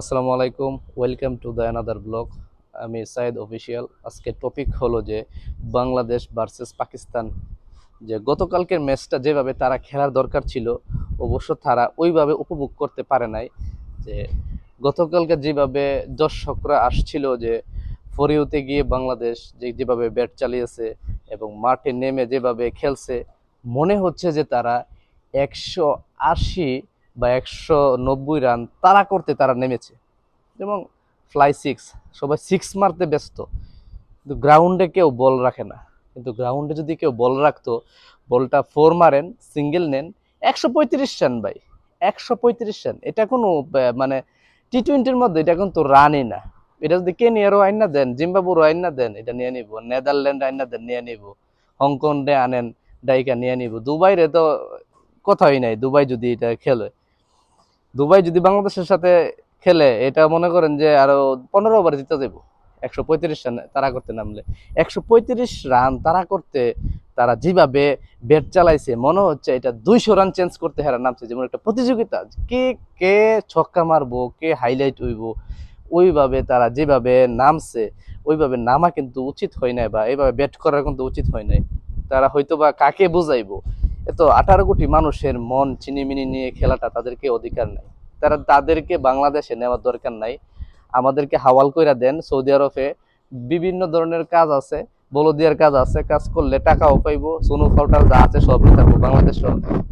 আসসালামু আলাইকুম, welcome to the another blog. আমি সাইদ অফিসিয়াল। আজকে টপিক হলো যে বাংলাদেশ ভার্সেস পাকিস্তান। যে গতকালকের ম্যাচটা যেভাবে তারা খেলার দরকার ছিল, অবশ্য তারা ওইভাবে উপভোগ করতে পারে নাই। যে গতকালকে যেভাবে দর্শকরা আসছিল, যে ফরিউতে গিয়ে বাংলাদেশ যেভাবে ব্যাট চালিয়েছে এবং মাঠে নেমে যেভাবে খেলছে, মনে হচ্ছে যে তারা 180 বা 190 রান তাড়া করতে তারা নেমেছে। এবং ফ্লাই সিক্স, সবাই সিক্স মারতে ব্যস্ত, কিন্তু গ্রাউন্ডে কেউ বল রাখে না। কিন্তু গ্রাউন্ডে যদি কেউ বল রাখতো, বলটা ফোর মারেন, সিঙ্গেল নেন, 135 রান ভাই। 135 রান, এটা কোনো মানে টি-20-র মধ্যে এটা কিন্তু রানই না। এটা যদি কেনিয়ারও আইন না দেন, জিম্বাবুরও আইন না দেন, এটা নিয়ে নিব। নেদারল্যান্ড আইন না দেন, নিয়ে নিব। হংকংয়ে আনেন, ডাইকা নিয়ে নিব। দুবাইরে তো কথাই নাই, দুবাই যদি এটা খেলে, দুবাই যদি বাংলাদেশের সাথে খেলে, এটা মনে করেন যে আরো 15 ওভারে জিতে যাবো। 135 রান তারা করতে নামলে, 135 রান তারা করতে তারা যেভাবে ব্যাট চালাইছে, মনে হচ্ছে এটা 200 রান চেঞ্জ করতে হেরা নামছে, যেমন একটা প্রতিযোগিতা। কে কে ছক্কা মারবো, কে হাইলাইট হইব, ওইভাবে তারা যেভাবে নামছে, ওইভাবে নামা কিন্তু উচিত হয় নাই, বা এইভাবে ব্যাট করার কিন্তু উচিত হয় নাই। তারা হয়তো বা কাকে বুঝাইবো? এত 18 কোটি মানুষের মন চিনিমিনি নিয়ে খেলাটা তাদেরকে অধিকার নাই। তাদেরকে বাংলাদেশে নেওয়ার দরকার নাই। আমাদেরকে হাওয়াল কইরা দেন। সৌদি আরবে বিভিন্ন ধরনের কাজ আছে, বলদিয়ার কাজ আছে, কাজ করলে টাকাও পাইবো, সোনো ফাউটার যা আছে সব থাকবো। বাংলাদেশ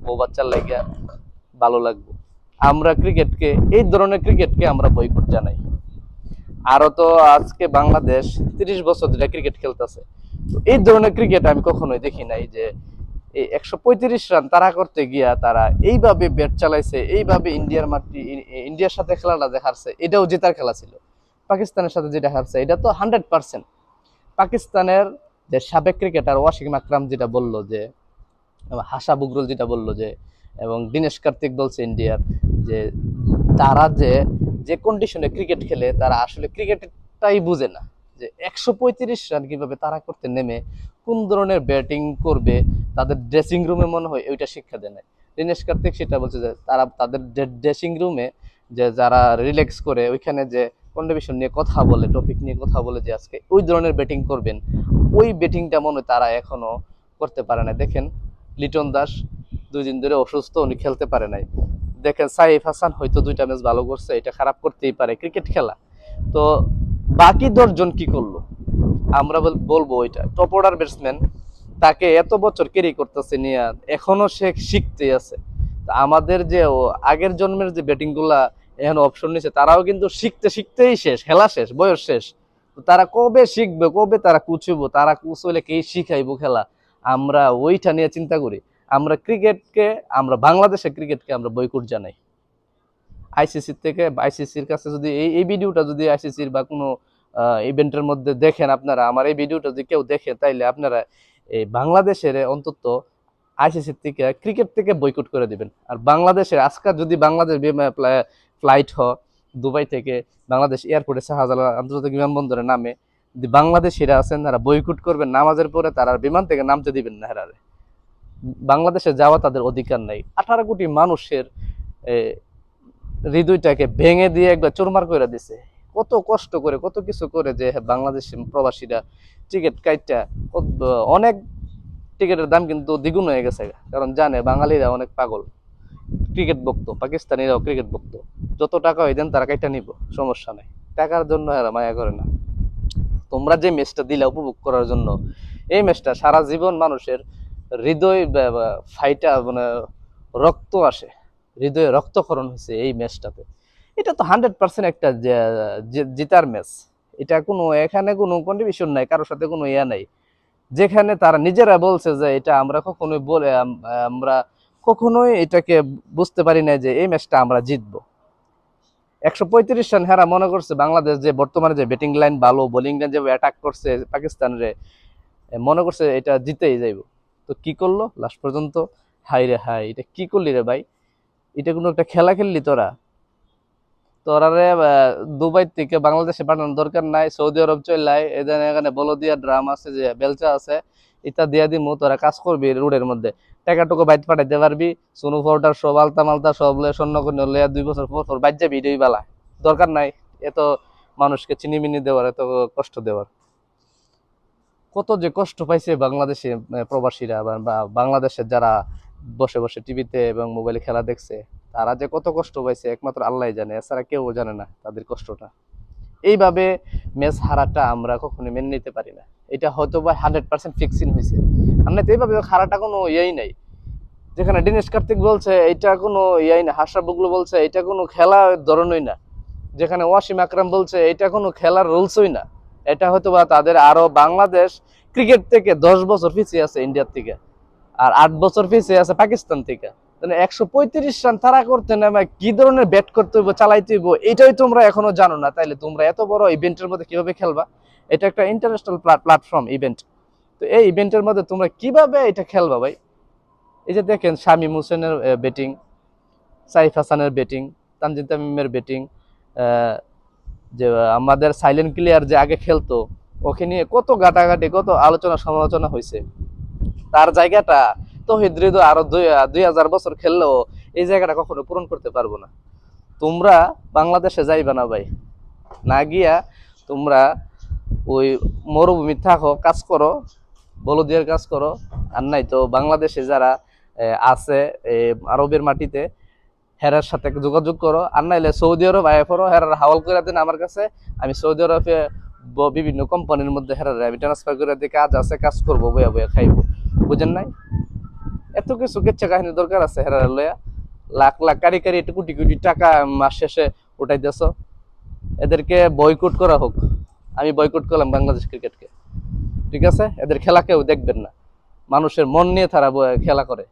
বউ বাচ্চার লাগিয়া ভালো লাগবে। আমরা ক্রিকেটকে, এই ধরনের ক্রিকেটকে আমরা বয়কট জানাই। আরো তো আজকে বাংলাদেশ 30 বছর ধরে ক্রিকেট খেলতেছে, তো এই ধরনের ক্রিকেট আমি কখনোই দেখি নাই। যে এই 135 রান তারা করতে গিয়া তারা এইভাবে ব্যাট চালাইছে, এইভাবে ইন্ডিয়ার মাটি, ইন্ডিয়ার সাথে খেলাটা দেখাচ্ছে, এটাও জেতার খেলা ছিল। পাকিস্তানের সাথে যেটা হারছে, এটা তো 100%। পাকিস্তানের যে সাবেক ক্রিকেটার ওয়াসিম আকরাম যেটা বললো, যে হাসা বুগরুল যেটা বললো, যে এবং দীনেশ কার্তিক বলছে ইন্ডিয়ার, যে তারা যে যে কন্ডিশনে ক্রিকেট খেলে, তারা আসলে ক্রিকেটটাই বুঝে না। যে 135 রান কিভাবে তারা করতে নেমে কোন ধরনের ব্যাটিং করবে, তাদের ড্রেসিং রুমে মনে হয় ওইটা শিক্ষা দেয় নাই। দীনেশ কার্তিক সেটা বলছে, যে তারা তাদের ড্রেসিং রুমে যে যারা রিল্যাক্স করে, ওইখানে যে কন্ডিশন নিয়ে কথা বলে, টপিক নিয়ে কথা বলে, যে আজকে ওই ধরনের ব্যাটিং করবেন, ওই ব্যাটিংটা মনে হয় তারা এখনো করতে পারে না। দেখেন লিটন দাস 2 দিন ধরে অসুস্থ, উনি খেলতে পারে নাই। দেখেন সাইফ হাসান হয়তো 2টা ম্যাচ ভালো করছে, এটা খারাপ করতেই পারে, ক্রিকেট খেলা। তো বাকি 10 জন কি করলো? আমরা বলবো ওইটা টপ অর্ডার ব্যাটসম্যান, তাকে এত বছর ক্যারি করতেছে নিয়ে, এখনো সে শিখতে আছে। তা আমাদের যে আগের জন্মের যে ব্যাটিং গুলা এখন অপশন নিছে, তারাও কিন্তু শিখতে শিখতেই শেষ, খেলা শেষ, বয়স শেষ। তো তারা কবে শিখবে, কবে তারা কুচুবো? তারা কুচ হইলে কে শিখাইবো খেলা? আমরা ওইটা নিয়ে চিন্তা করি। আমরা ক্রিকেটকে, আমরা বাংলাদেশের ক্রিকেটকে আমরা বয়কট জানাই। আইসিসির থেকে, আইসিসির কাছে যদি এই ভিডিওটা যদি আইসিসির বা কোনো ইভেন্টের মধ্যে দেখেন আপনারা, আমার এই ভিডিওটা যদি কেউ দেখে, তাইলে আপনারা এই বাংলাদেশের অন্তত আইসিসির থেকে, ক্রিকেট থেকে বয়কট করে দিবেন। আর বাংলাদেশের আজকাল যদি বাংলাদেশ ফ্লাইট হয় দুবাই থেকে বাংলাদেশ এয়ারপোর্টে শাহজালাল আন্তর্জাতিক বিমানবন্দরে নামে, যদি বাংলাদেশিরা আছেন তারা বয়কট করবেন, নামাজের পরে তারা বিমান থেকে নামতে দিবেন না। হেরারে বাংলাদেশে যাওয়া তাদের অধিকার নাই। 18 কোটি মানুষের হৃদয়টাকে ভেঙে দিয়ে একবার চোরমার করে দিছে। কত কষ্ট করে, কত কিছু করে, যে বাংলাদেশ প্রবাসীরা টিকিট কাইটা, অনেক টিকিটের দাম কিন্তু দ্বিগুণ হয়ে গেছে, কারণ জানে বাঙালিরা অনেক পাগল, ক্রিকেট ভক্ত, পাকিস্তানিরাও ক্রিকেট ভক্ত। যত টাকা হয় দেন, তারা কাইটা নিব, সমস্যা নাই। টাকার জন্য এরা মায়া করে না। তোমরা যে ম্যাচটা দিলা উপভোগ করার জন্য, এই ম্যাচটা সারা জীবন মানুষের হৃদয় ফাইটা, মানে রক্ত আসে, হৃদয়ে রক্তক্ষরণ হয়েছে এই ম্যাচটাতে। এটা তো 100% একটা জেতার ম্যাচ। এটা কোনো, এখানে কোনো কন্ট্রিবিউশন নাই, কারোর সাথে কোনো ইয়া নাই। যেখানে তারা নিজেরা বলছে যে এটা আমরা কখনোই বলে, আমরা কখনোই এটাকে বুঝতে পারি না যে এই ম্যাচটা আমরা জিতবো। 135 রান হেরা মনে করছে বাংলাদেশ যে বর্তমানে যে ব্যাটিং লাইন ভালো, বোলিং লাইন যে অ্যাটাক করছে পাকিস্তানের, মনে করছে এটা জিতেই যাইব। তো কি করলো লাস্ট পর্যন্ত? হাই রে হাই, এটা কি করলি রে ভাই? এটা কোনো একটা খেলা খেললি তোরা? তোরা রে দুবাই থেকে বাংলাদেশে পাঠানোর দরকার নাই। সৌদি আরব চললাই, এখানে এখানে বলদিয়া ড্রাম আছে, যে বেলচা আছে, এটা দিয়া দিমু, তোরা কাজ করবি রোডের মধ্যে, টাকাটুকু বাইট পাঠাইতে পারবি। সোনু পাউডার সব, আলতা মালতা সব স্বর্ণ করে লইয়া 2 বছর পর পর বাইর যাবি, এটাই বালা। দরকার নাই এত মানুষকে চিনিমিনি দেওয়ার, এত কষ্ট দেওয়ার। কত যে কষ্ট পাইছে বাংলাদেশে প্রবাসীরা বা বাংলাদেশের যারা বসে বসে টিভিতে এবং মোবাইলে খেলা দেখছে, তারা যে কত কষ্ট পাইছে একমাত্র আল্লাহই জানে, এছাড়া কেউ জানে না তাদের কষ্টটা। এইভাবে ম্যাচ হারাটা আমরা কখনো মেনে নিতে পারি না। এটা হয়তো বা 100% ফিক্সিং হয়েছে। আর না তো এইভাবে হারাটা কোনো ইয়েই নাই। যেখানে দীনেশ কার্তিক বলছে এটা কোনো ইয়াই না, হাসা বুগলু বলছে এটা কোনো খেলার ধরনই না, যেখানে ওয়াসিম আকরাম বলছে এটা কোনো খেলার রুলসই না, এটা হয়তো বা তাদের আরো বাংলাদেশ ক্রিকেট থেকে 10 বছর পিছিয়ে আছে ইন্ডিয়ার থেকে, আর 8 বছর পিছিয়ে আছে পাকিস্তান থেকে। 135 রান তারা করতে নেমে কি ধরনের ব্যাট করতে হইব, চালাইতে হইব, এটাই তোমরা এখনো জানো না। তাইলে তোমরা এত বড় ইভেন্টের মধ্যে কিভাবে খেলবা? এটা একটা ইন্টারন্যাশনাল প্ল্যাটফর্ম ইভেন্ট, তো এই ইভেন্টের মধ্যে তোমরা কিভাবে এটা খেলবা ভাই? এই যে দেখেন শামীম হোসেনের ব্যাটিং, সাইফ হাসানের ব্যাটিং, তানজিদ তামিমের ব্যাটিং, যে আমাদের সাইলেন্ট ক্লিয়ার যে আগে খেলতো, ওকে নিয়ে কত ঘাটাঘাটি, কত আলোচনা সমালোচনা হয়েছে। তার জায়গাটা তৌহিদ হৃদয় আরো 2000 বছর খেললেও এই জায়গাটা কখনো পূরণ করতে পারবো না। তোমরা বাংলাদেশে যাইবা না ভাই, না গিয়া তোমরা ওই মরুভূমি থাকো, কাজ করো, বলদিয়ার কাজ করো। আর নাই তো বাংলাদেশে যারা আছে আরবের মাটিতে, হেরার সাথে যোগাযোগ করো। আর নাইলে সৌদি আরব আয় করো, হেরার হাওয়াল করে দেন আমার কাছে, আমি সৌদি আরবে বিভিন্ন কোম্পানির মধ্যে হেরার আমি ট্রান্সফার করে দিয়ে কাজ আছে, কাজ করবো, বইয়া বইয়া খাইবো। বুঝেন নাই? এত কিছু কেচ্ছা কাহিনী দরকার আছে হেরার লইয়া? লাখ লাখ কারি কারি কোটি কোটি টাকা মাস শেষে উঠাইতেছ। এদেরকে বয়কট করা হোক। আমি বয়কট করলাম বাংলাদেশ ক্রিকেটকে, ঠিক আছে? এদের খেলা কেউ দেখবেন না, মানুষের মন নিয়ে তারা খেলা করে।